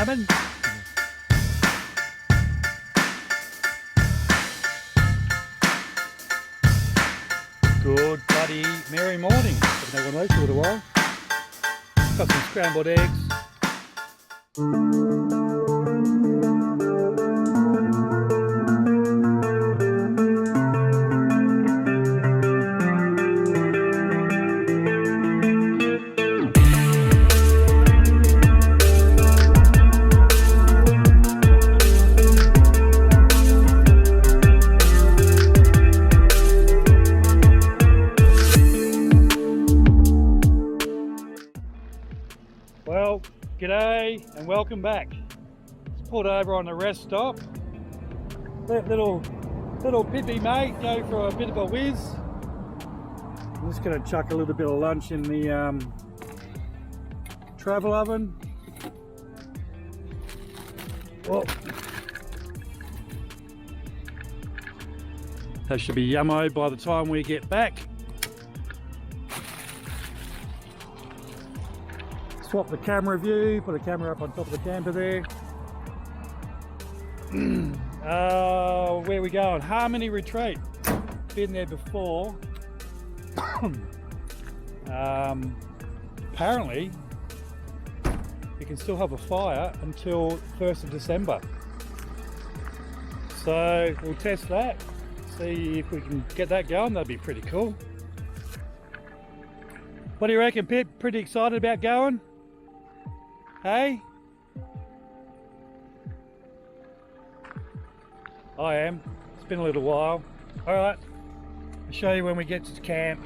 coming. Good bloody merry morning. Haven't had one of those for a little while. Got some scrambled eggs. Well, g'day and welcome back. Just pulled over on the rest stop. Let little Pippi mate go for a bit of a whiz. I'm just going to chuck a little bit of lunch in the travel oven. Oh. That should be yummo by the time we get back. Swap the camera view, put a camera up on top of the camper there. Where are we going? Harmony Retreat. Been there before. Apparently, you can still have a fire until 1st of December. So we'll test that, see if we can get that going. That'd be pretty cool. What do you reckon, Pip? Pretty excited about going? Hey? I am. It's been a little while. Alright, I'll show you when we get to camp.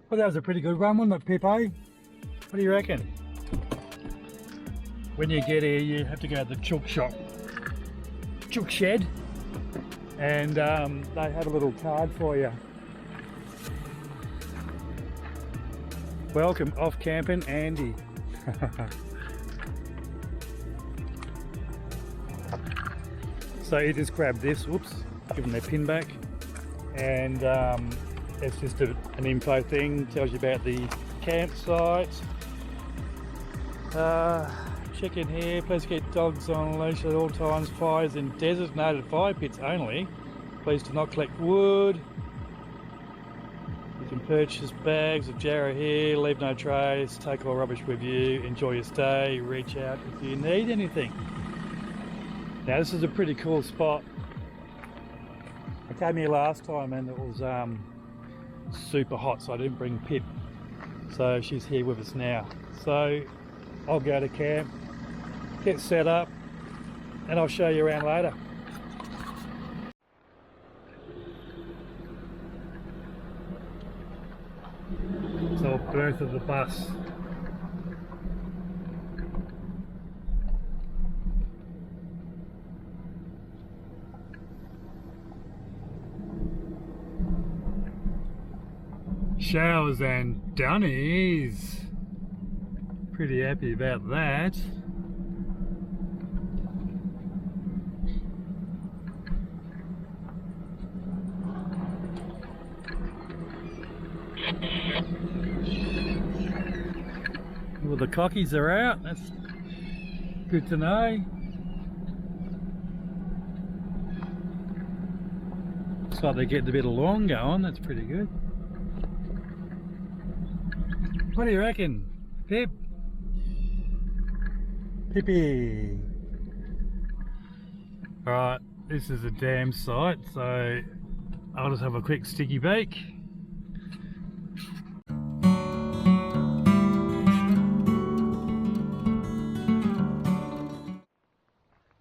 Well, that was a pretty good run, wasn't it, Pippa? What do you reckon? When you get here, you have to go to the chook shop, chook shed, and they have a little card for you. Welcome, Offcampn Andy. So you just grab this, whoops, give them their pin back, and it's just an info thing, tells you about the campsite. Check in here, please keep dogs on a leash at all times. Fires in designated fire pits only. Please do not collect wood. You can purchase bags of jarrah here, leave no trace, take all rubbish with you, enjoy your stay, reach out if you need anything. Now this is a pretty cool spot. I came here last time and it was super hot, so I didn't bring Pip, so she's here with us now. So I'll go to camp, get set up, and I'll show you around later. So berth of the bus. Showers and dunnies. Pretty happy about that. Well, the cockies are out. That's good to know. Looks like they're getting a bit of lawn going. That's pretty good. What do you reckon, Pip? Pippi. Alright, this is a dam site, so I'll just have a quick sticky bake.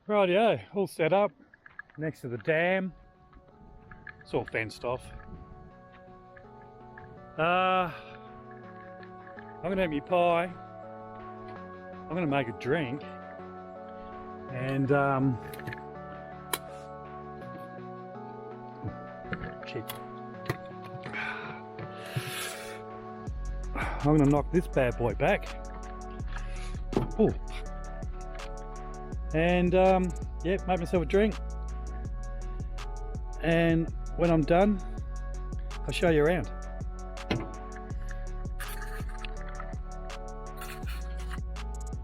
Rightio, all set up next to the dam. It's all fenced off. I'm gonna have my pie I'm going to make a drink, and shit. I'm going to knock this bad boy back. Oh. And yeah, make myself a drink, and when I'm done I'll show you around.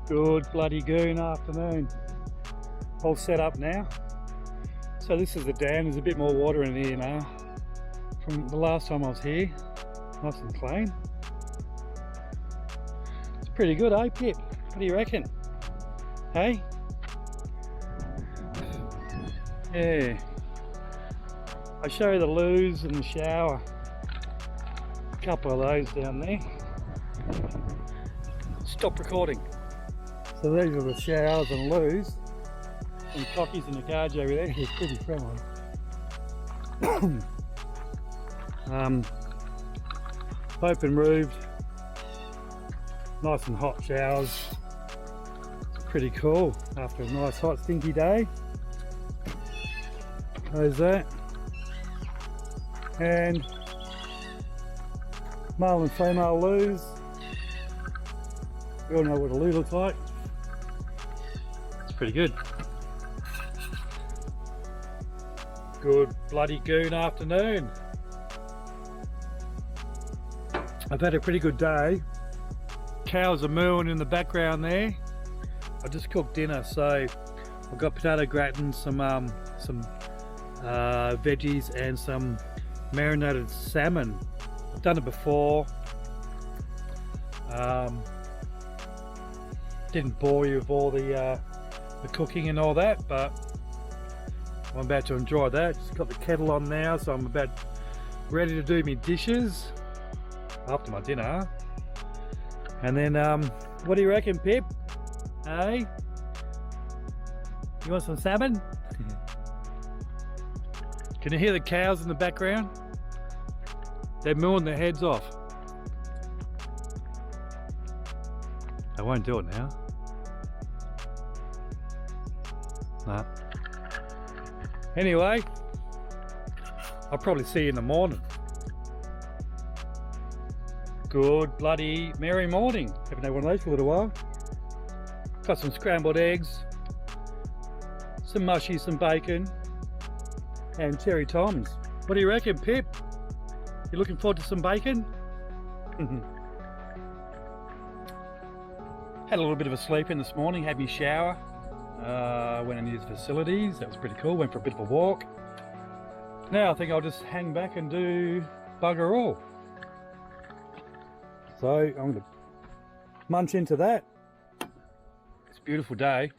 Good bloody goon afternoon. All set up now. So this is the dam. There's a bit more water in here now from the last time I was here. Nice and clean. It's pretty good, eh, Pip? What do you reckon? Hey? Yeah. I'll show you the loos and the shower. A couple of those down there. Stop recording. So these are the showers and loos. And cockies in the cage over there. It's pretty friendly. Open roofed. Nice and hot showers. It's pretty cool after a nice hot stinky day. There's that. And male and female loos. We all know what a loo looks like. It's pretty good. Good bloody goon afternoon. I've had a pretty good day. Cows are mooing in the background there. I just cooked dinner, so I've got potato gratin, some veggies and some marinated salmon. I've done it before. Didn't bore you with all the cooking and all that, but I'm about to enjoy that. Just got the kettle on now, so I'm about ready to do my dishes after my dinner. And then what do you reckon, Pip? Hey? You want some salmon? Can you hear the cows in the background? They're mooing their heads off. I won't do it now. Nah. Anyway, I'll probably see you in the morning. Good bloody merry morning. Haven't had one of those for a little while. Got some scrambled eggs, some mushy, some bacon, and cherry toms. What do you reckon, Pip? You looking forward to some bacon? Had a little bit of a sleep in this morning, had me shower, went and used the facilities, that was pretty cool, went for a bit of a walk. Now I think I'll just hang back and do bugger all. So I'm going to munch into that. It's a beautiful day,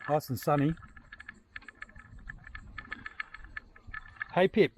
nice and sunny. Hey Pip.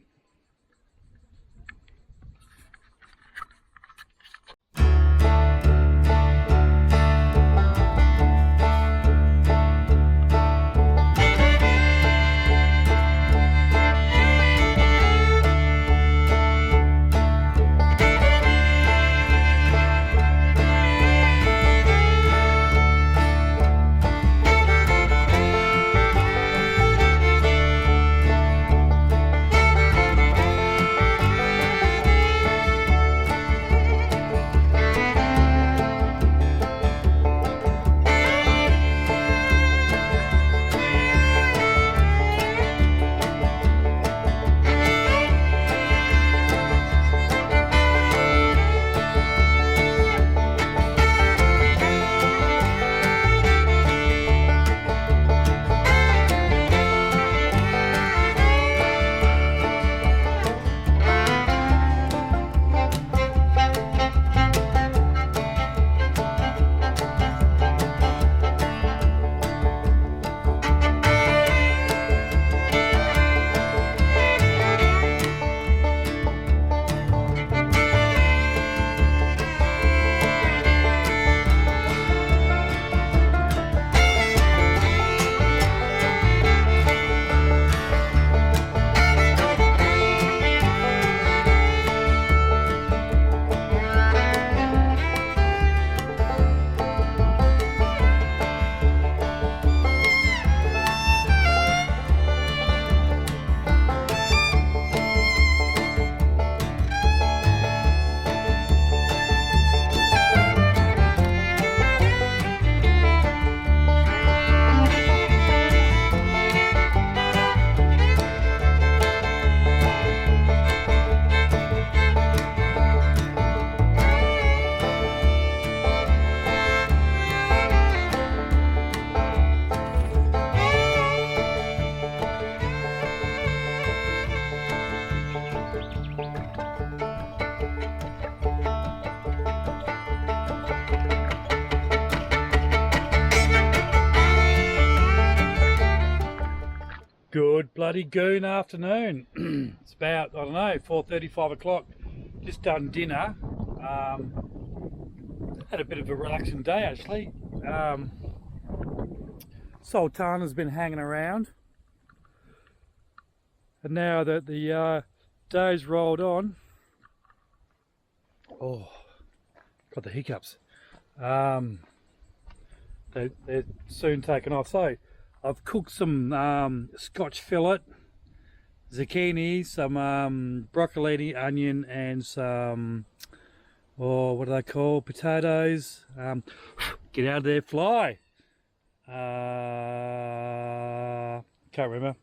Good bloody goon afternoon. It's about, I don't know, 4:30, 5 o'clock. Just done dinner. Had a bit of a relaxing day actually. Sultana's been hanging around. And now that the day's rolled on, oh, got the hiccups. They're soon taken off. So I've cooked some Scotch fillet, zucchini, some broccoli, onion, and some, oh, what are they called? Potatoes. Get out of there, fly. Can't remember.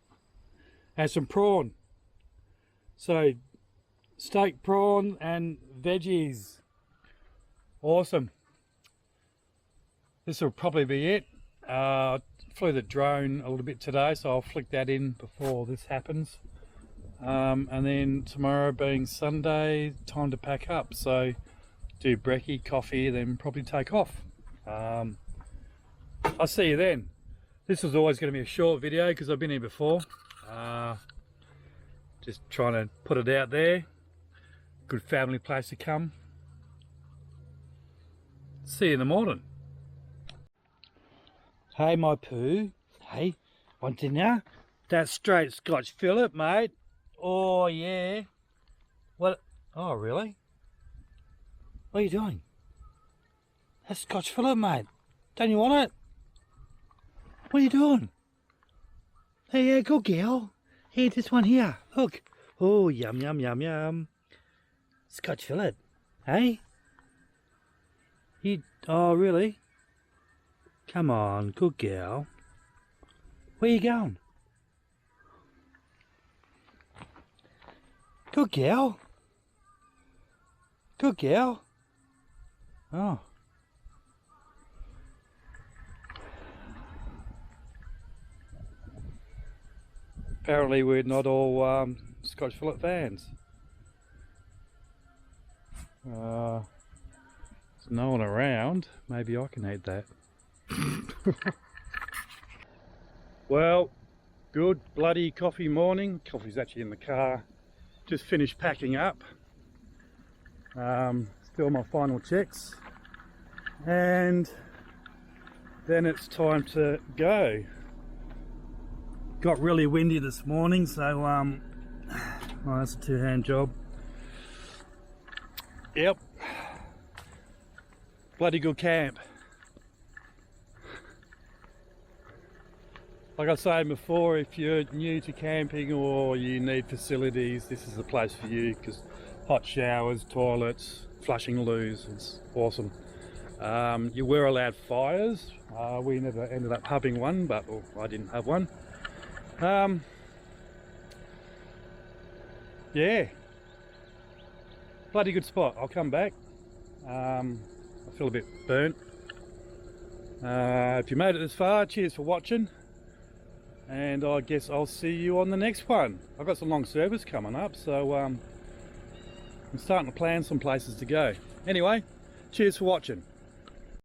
And some prawn. So steak, prawn, and veggies. Awesome. This will probably be it. Flew the drone a little bit today, so I'll flick that in before this happens. And then tomorrow being Sunday, time to pack up. So do brekkie, coffee, then probably take off. I'll see you then. This was always going to be a short video because I've been here before. Just trying to put it out there. Good family place to come. See you in the morning. Hey my poo. Hey, want dinner? That straight Scotch fillet, mate. Oh yeah. What? Oh really? What are you doing? That's Scotch fillet, mate. Don't you want it? What are you doing? Hey, good girl. Here, this one here. Look. Oh, yum, yum, yum, yum. Scotch fillet. Hey? You, oh, really? Come on, good girl. Where you going? Good girl. Good girl. Oh. Apparently we're not all Scotch fillet fans. There's no one around. Maybe I can eat that. Well, good bloody coffee morning. Coffee's actually in the car. Just finished packing up. Still my final checks. And then it's time to go. Got really windy this morning, so well, that's a two-hand job. Yep. Bloody good camp. Like I was saying before, if you're new to camping or you need facilities, this is the place for you, because hot showers, toilets, flushing loos, it's awesome. You were allowed fires. We never ended up having one, but well, I didn't have one. Yeah, bloody good spot. I'll come back. I feel a bit burnt. If you made it this far, cheers for watching, and I guess I'll see you on the next one. I've got some long service coming up, so I'm starting to plan some places to go. Anyway, cheers for watching.